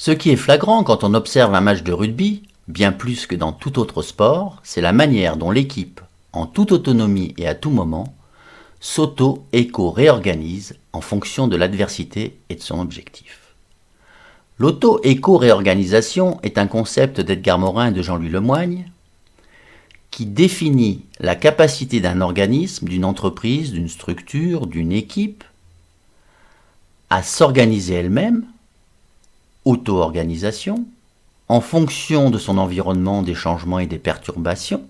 Ce qui est flagrant quand on observe un match de rugby, bien plus que dans tout autre sport, c'est la manière dont l'équipe, en toute autonomie et à tout moment, s'auto-éco-réorganise en fonction de l'adversité et de son objectif. L'auto-éco-réorganisation est un concept d'Edgar Morin et de Jean-Louis Lemoigne qui définit la capacité d'un organisme, d'une entreprise, d'une structure, d'une équipe à s'organiser elle-même, auto-organisation, en fonction de son environnement, des changements et des perturbations,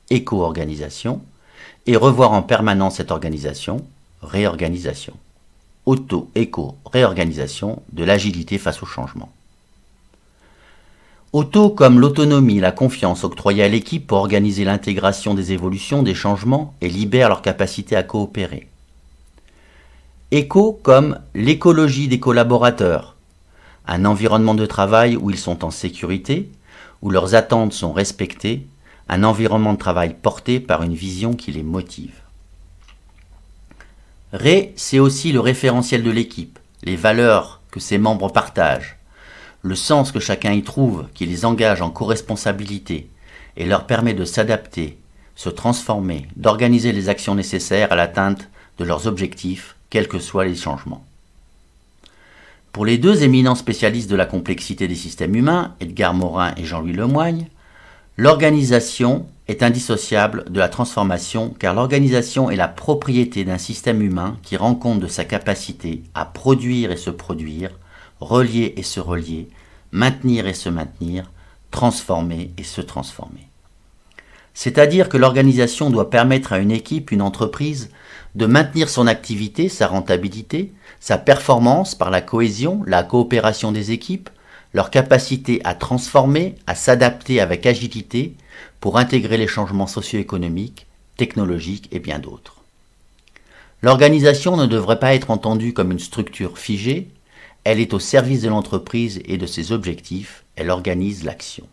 éco-organisation, et revoir en permanence cette organisation, réorganisation. Auto-éco-réorganisation de l'agilité face au changement. Auto comme l'autonomie, la confiance octroyée à l'équipe pour organiser l'intégration des évolutions, des changements et libère leur capacité à coopérer. Éco comme l'écologie des collaborateurs, un environnement de travail où ils sont en sécurité, où leurs attentes sont respectées, un environnement de travail porté par une vision qui les motive. Ré, c'est aussi le référentiel de l'équipe, les valeurs que ses membres partagent, le sens que chacun y trouve qui les engage en co-responsabilité et leur permet de s'adapter, se transformer, d'organiser les actions nécessaires à l'atteinte de leurs objectifs, quels que soient les changements. Pour les deux éminents spécialistes de la complexité des systèmes humains, Edgar Morin et Jean-Louis Lemoigne, l'organisation est indissociable de la transformation car l'organisation est la propriété d'un système humain qui rend compte de sa capacité à produire et se produire, relier et se relier, maintenir et se maintenir, transformer et se transformer. C'est-à-dire que l'organisation doit permettre à une équipe, une entreprise, de maintenir son activité, sa rentabilité, sa performance par la cohésion, la coopération des équipes, leur capacité à transformer, à s'adapter avec agilité pour intégrer les changements socio-économiques, technologiques et bien d'autres. L'organisation ne devrait pas être entendue comme une structure figée, elle est au service de l'entreprise et de ses objectifs, elle organise l'action.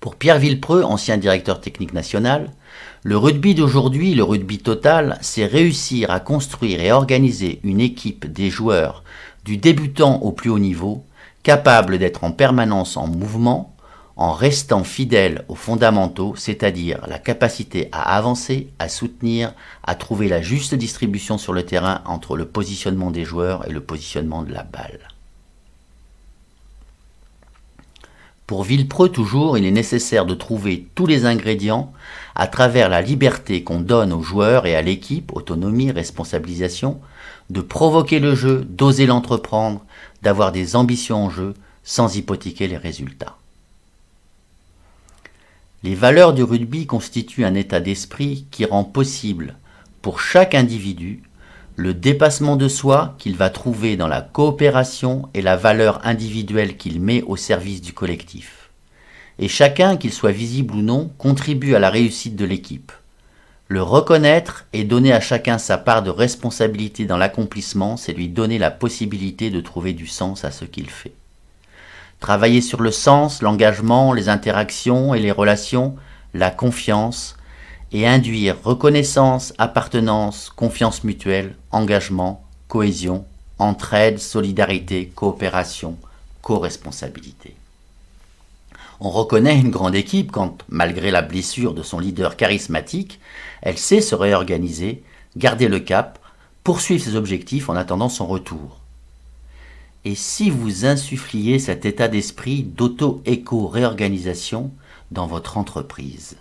Pour Pierre Villepreux, ancien directeur technique national, le rugby d'aujourd'hui, le rugby total, c'est réussir à construire et organiser une équipe des joueurs du débutant au plus haut niveau, capable d'être en permanence en mouvement, en restant fidèle aux fondamentaux, c'est-à-dire la capacité à avancer, à soutenir, à trouver la juste distribution sur le terrain entre le positionnement des joueurs et le positionnement de la balle. Pour Villepreux toujours, il est nécessaire de trouver tous les ingrédients à travers la liberté qu'on donne aux joueurs et à l'équipe, autonomie, responsabilisation, de provoquer le jeu, d'oser l'entreprendre, d'avoir des ambitions en jeu sans hypothéquer les résultats. Les valeurs du rugby constituent un état d'esprit qui rend possible pour chaque individu le dépassement de soi qu'il va trouver dans la coopération et la valeur individuelle qu'il met au service du collectif. Et chacun, qu'il soit visible ou non, contribue à la réussite de l'équipe. Le reconnaître et donner à chacun sa part de responsabilité dans l'accomplissement, c'est lui donner la possibilité de trouver du sens à ce qu'il fait. Travailler sur le sens, l'engagement, les interactions et les relations, la confiance, et induire reconnaissance, appartenance, confiance mutuelle, engagement, cohésion, entraide, solidarité, coopération, co-responsabilité. On reconnaît une grande équipe quand, malgré la blessure de son leader charismatique, elle sait se réorganiser, garder le cap, poursuivre ses objectifs en attendant son retour. Et si vous insuffliez cet état d'esprit d'auto-éco-réorganisation dans votre entreprise ?